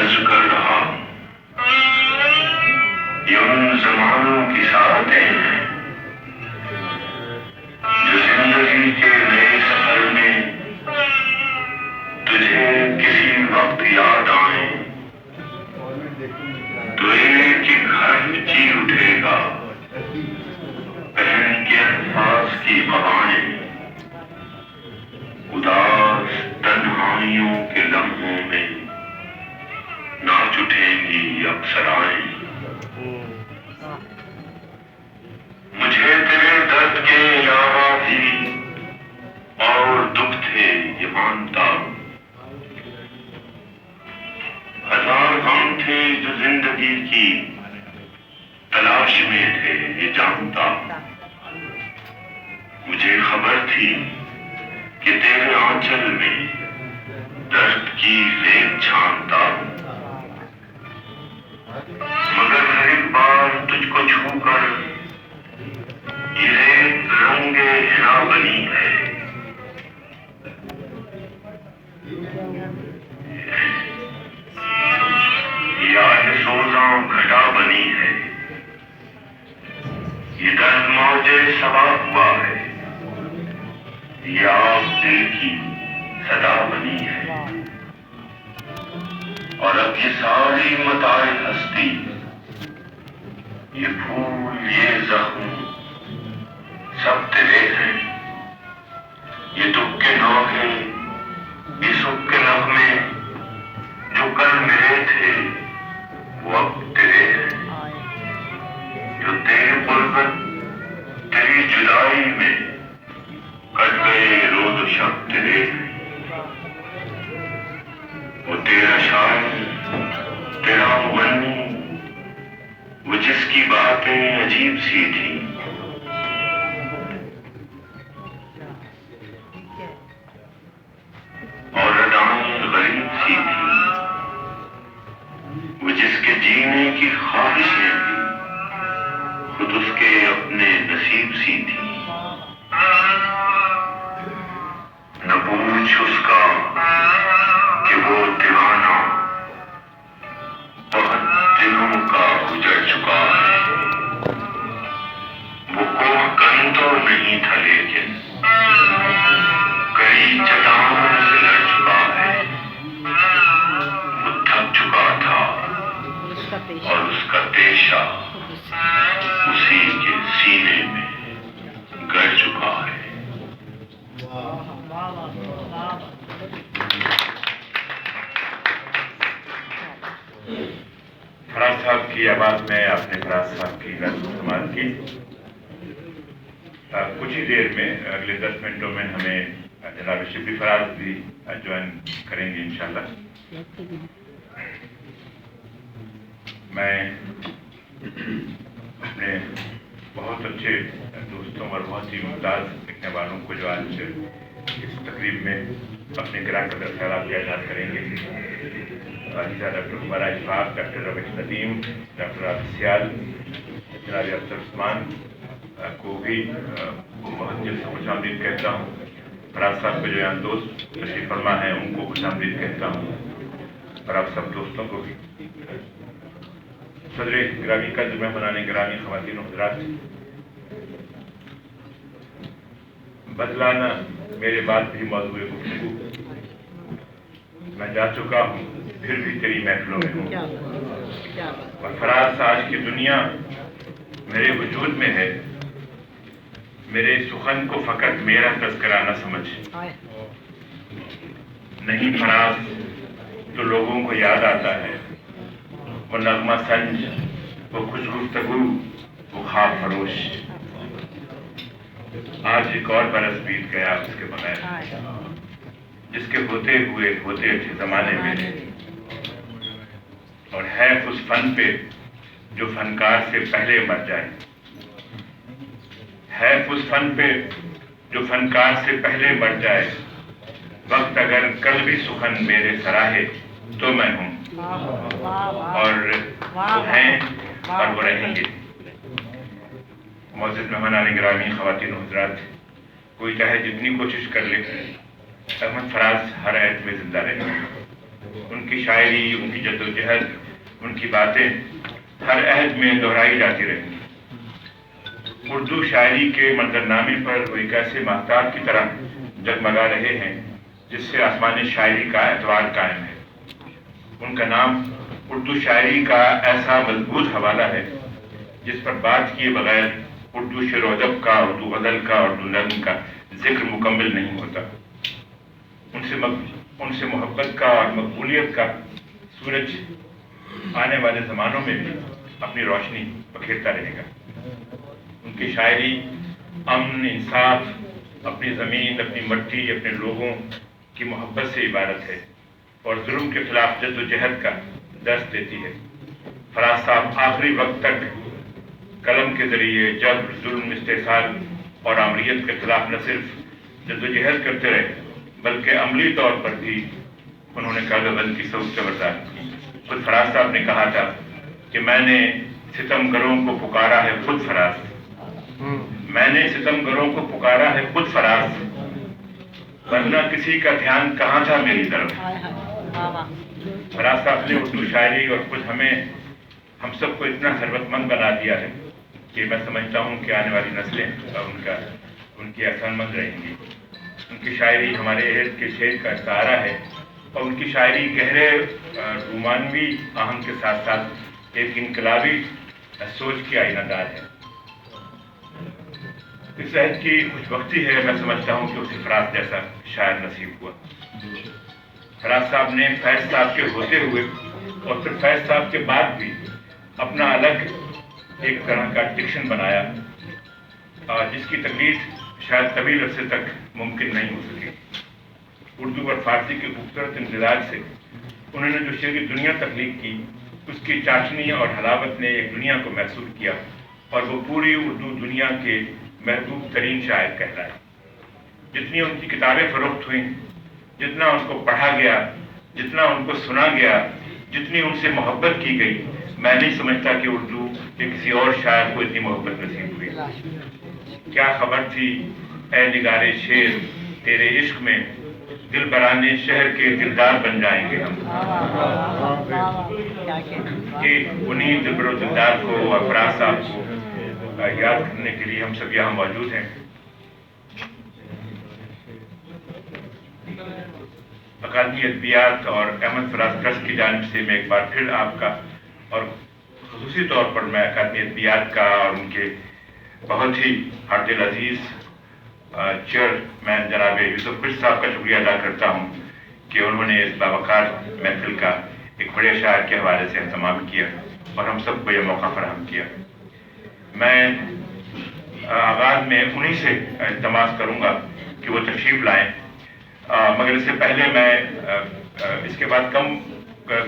عرض کر رہا یہ ان زمانوں کی ساتیں ہیں جو زندگی کے نئے سفر میں تجھے کسی وقت یاد آئیں تو ایک ہی گھر جی اٹھے گا پہن کے الفاظ کی قبائیں اداس تنہائیوں کے لمحوں میں ناچ اٹھیں گی اپسرائیں مجھے تیرے درد کے علاوہ بھی اور دکھ تھے یہ مانتا ہزار غم تھے جو زندگی کی تلاش میں تھے یہ جانتا مجھے خبر تھی کہ تیرے آنچل میں درد کی ریت چھانتا مگر ہر ایک بار تجھ کو چھو کر یہ ریت رنگ حنا بنی ہے یا سوزاں گھٹا بنی ہے یہ درد موجے صبا ہوا ہے یا آپ دل کی صدا بنی ہے اور اب یہ ساری متاع ہستی یہ پھول یہ زخم سب تیرے ہیں یہ دکھ کے نوحے یہ سکھ کے نغمے جو کل میرے تھے وہ اب تیرے ہیں جو تیری غربت تیری جدائی میں کٹ گئے روز و شب تیرے وہ تیرا شاعر تیرا مغنی وہ جس کی باتیں عجیب سی تھی اور ادائیں غریب سی تھی وہ جس کے جینے کی خواہشیں بھی خود اس کے اپنے نصیب سی تھی نہ پوچھ اس کا کہ وہ دیوانہ بہت دنوں کا گزر چکا ہے وہ کوہ کن تو نہیں تھا لیکن کئی چٹانوں سے لڑ چکا ہے وہ تھک چکا تھا اور اس کا پیشہ اسی کے سینے میں گڑ چکا ہے فراز صاحب کی آواز میں آپ نے فراز صاحب کی نظم استعمال کی کچھ ہی دیر میں اگلے 10 منٹوں میں ہمیں جناب شبلی فراز بھی جوائن کریں گے انشاءاللہ میں اپنے بہت اچھے دوستوں اور بہت ہی ممتاز لکھنے والوں کو جو آج اس تقریب میں اپنے گراں قدر خیالات اعزاز کریں گے ڈاکٹر عمرہ اشفاق ڈاکٹر رویش ندیم ڈاکٹر عابد سیال جناب افسر عثمان کو بھی بہت دل سے خوش آمدید کہتا ہوں فراز صاحب کے جو یہاں دوست تشریف فرما ہیں ان کو خوش آمدید کہتا ہوں اور آپ سب دوستوں کو بھی صدر گرامی کا جمعہ منانے گرامی خواتین و حضرات بدلانا میرے بعد بھی موضوع گفتگو میں جا چکا ہوں پھر بھی تیری محفلوں میں ہوں اور فراز آج کی دنیا میرے وجود میں ہے میرے سخن کو فقط میرا تذکرہ نہ سمجھ نہیں فراز تو لوگوں کو یاد آتا ہے وہ نغمہ سنج وہ خوش گفتگو وہ خواب فروش آج ایک اور برس بیت گیا اس کے بغیر جس کے ہوتے ہوئے ہوتے اچھے زمانے میں اور ہے اس فن پہ جو فنکار سے پہلے مر جائے ہے اس فن پہ جو فنکار سے پہلے مر جائے وقت اگر کل بھی سخن میرے سراہے تو میں ہوں اور وہ ہیں اور وہ رہیں گے معزز مہمانان گرامی خواتین و حضرات کوئی چاہے جتنی کوشش کر لے احمد فراز ہر عہد میں زندہ رہے ان کی شاعری، ان کی جدوجہد، ان کی باتیں ہر عہد میں دہرائی جاتی رہیں گی۔ اردو شاعری کے منظرنامے پر وہ ایک ایسے ماہتاب کی طرح جگمگا رہے ہیں جس سے آسمان شاعری کا اعتبار قائم ہے۔ ان کا نام اردو شاعری کا ایسا مضبوط حوالہ ہے جس پر بات کیے بغیر اردو شعر و ادب کا، اردو غزل کا، اردو نظم کا ذکر مکمل نہیں ہوتا۔ ان سے محبت کا اور مقبولیت کا سورج آنے والے زمانوں میں بھی اپنی روشنی بکھیرتا رہے گا۔ ان کی شاعری امن، انصاف، اپنی زمین، اپنی مٹی، اپنے لوگوں کی محبت سے عبارت ہے اور ظلم کے خلاف جد و جہد کا درس دیتی ہے۔ فراز صاحب آخری وقت تک قلم کے ذریعے جبر، ظلم، استحصال اور آمریت کے خلاف نہ صرف جد و جہد کرتے رہے بلکہ عملی طور پر بھی انہوں نے قلم کی سوچ سے برداشت کی۔ خود فراز صاحب نے کہا تھا کہ میں نے ستم گروں کو پکارا ہے خود فراز، میں نے ستم گروں کو پکارا ہے خود فراز، ورنہ کسی کا دھیان کہاں تھا میری طرف۔ فراز صاحب نے اردو شاعری اور خود ہم سب کو اتنا ثروت مند بنا دیا ہے کہ میں سمجھتا ہوں کہ آنے والی نسلیں ان کی احسان مند رہیں گی۔ ان کی شاعری ہمارے عہد کے شعر کا سہارا ہے اور ان کی شاعری گہرے رومانوی آہنگ کے ساتھ ساتھ ایک انقلابی سوچ کی آئینہ دار ہے۔ اس عہد کی خوش بختی ہے، میں سمجھتا ہوں کہ اسے فراز جیسا شاعر نصیب ہوا۔ فراز صاحب نے فیض صاحب کے ہوتے ہوئے اور پھر فیض صاحب کے بعد بھی اپنا الگ ایک طرح کا ڈکشن بنایا جس کی تقلید شاید طویل عرصے تک ممکن نہیں ہو سکی۔ اردو اور فارسی کے خوبصورت امتزاج سے انہوں نے جو شعری دنیا تخلیق کی اس کی چاشنی اور حلاوت نے ایک دنیا کو محسوس کیا اور وہ پوری اردو دنیا کے محبوب ترین شاعر کہلائے۔ جتنی ان کی کتابیں فروخت ہوئیں، جتنا ان کو پڑھا گیا، جتنا ان کو سنا گیا، جتنی ان سے محبت کی گئی، میں نہیں سمجھتا کہ اردو کے کسی اور شاعر کو اتنی محبت نصیب ہوئی۔ کیا خبر تھی اے نگار شعر تیرے عشق میں، دل برانے شہر کے دلدار بن جائیں گے ہم۔ کہ انہیں دلبر و دلدار کو اور فراز صاحب کو یاد کرنے کے لیے ہم سب یہاں موجود ہیں۔ اکادمی ادبیات اور احمد فراز ٹرسٹ کی جانب سے میں ایک بار پھر آپ کا اور خصوصی طور پر میں اکادمی ادبیات کا اور ان کے بہت ہی ہر دل عزیز چیئرمین جناب یوسف پیر صاحب کا شکریہ ادا کرتا ہوں کہ انہوں نے اس باوقار محفل کا ایک بڑے شاعر کے حوالے سے اہتمام کیا اور ہم سب کو یہ موقع فراہم کیا۔ میں آغاز میں انہی سے التماس کروں گا کہ وہ تشریف لائیں، مگر اس سے پہلے میں اس کے بعد کم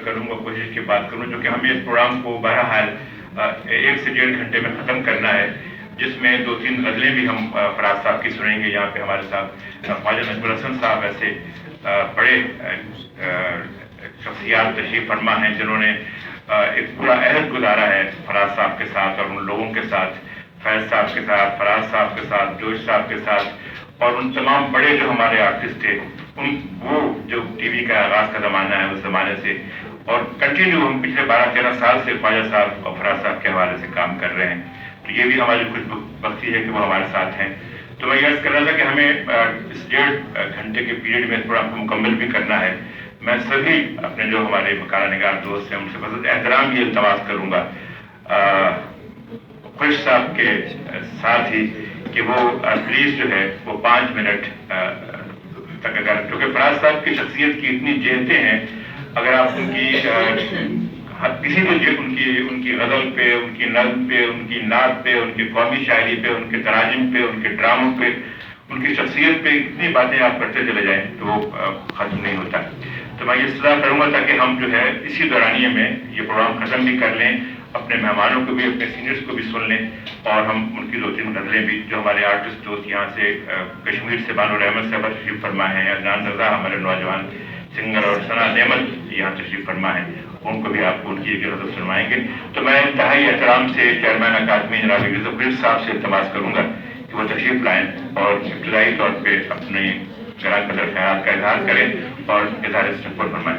کروں گا، کوشش کی بات کروں، جو کہ ہمیں اس پروگرام کو بہرحال 1 سے 1.5 گھنٹے میں ختم کرنا ہے، جس میں 2-3 غزلیں بھی ہم فراز صاحب کی سنیں گے۔ یہاں پہ ہمارے ساتھ خواجہ نجم الحسن صاحب ایسے بڑے شخصیات تشریف فرما ہیں جنہوں نے ایک پورا عہد گزارا ہے فراز صاحب کے ساتھ اور ان لوگوں کے ساتھ، فیض صاحب کے ساتھ، فراز صاحب کے ساتھ، جوش صاحب کے ساتھ اور ان تمام بڑے جو ہمارے آرٹسٹ تھے، وہ جو ٹی وی کا آغاز کا زمانہ ہے اس زمانے سے اور کنٹینیو ہم پچھلے 12-13 سال سے خواجہ صاحب اور فراز صاحب کے حوالے سے کام کر رہے ہیں، تو یہ بھی ہماری خوش بختی ہے کہ وہ ہمارے ساتھ ہیں۔ تو میں یہ عرض کر رہا تھا کہ ہمیں اس 1.5 گھنٹے کے پیریڈ میں اس پروگرام کو مکمل بھی کرنا ہے۔ میں سبھی اپنے جو ہمارے مکالہ نگار دوست ہیں ان سے بس احترام کی التماس کروں گا خوش صاحب کے ساتھ ہی کہ وہ پلیز جو ہے وہ 5 منٹ تک، اگر کیونکہ فراز صاحب کی شخصیت کی اتنی جہتیں ہیں، اگر آپ ان کی کسی بھی ان کی غزل پہ، ان کی نظم پہ، ان کی نعت پہ، ان کی قومی شاعری پہ، ان کے تراجم پہ، ان کے ڈراموں پہ، ان کی شخصیت پہ اتنی باتیں آپ کرتے چلے جائیں تو وہ ختم نہیں ہوتا۔ تو میں یہ اصلاح کروں گا تاکہ ہم جو ہے اسی دورانیے میں یہ پروگرام ختم بھی کر لیں، اپنے مہمانوں کو بھی، اپنے سینئرس کو بھی سن لیں اور ہم ان کی 2-3 غزلیں بھی، جو ہمارے آرٹسٹ دوست یہاں سے کشمیر سے بانو رحمت صاحب تشریف فرما ہیں، عدنان رضا ہمارے نوجوان سنگر اور ثنا نعمت یہاں تشریف فرما ہیں، ان کو بھی آپ کو ان کی ایک غزل سنوائیں گے۔ تو میں انتہائی احترام سے چیئرمین اکادمی جناب یوسف پیر صاحب سے التماس کروں گا کہ وہ تشریف لائیں اور ابتدائی طور پہ اپنے گراں قدر خیرات کا اظہار کریں اور اظہار استقبال فرمائیں۔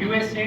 USA,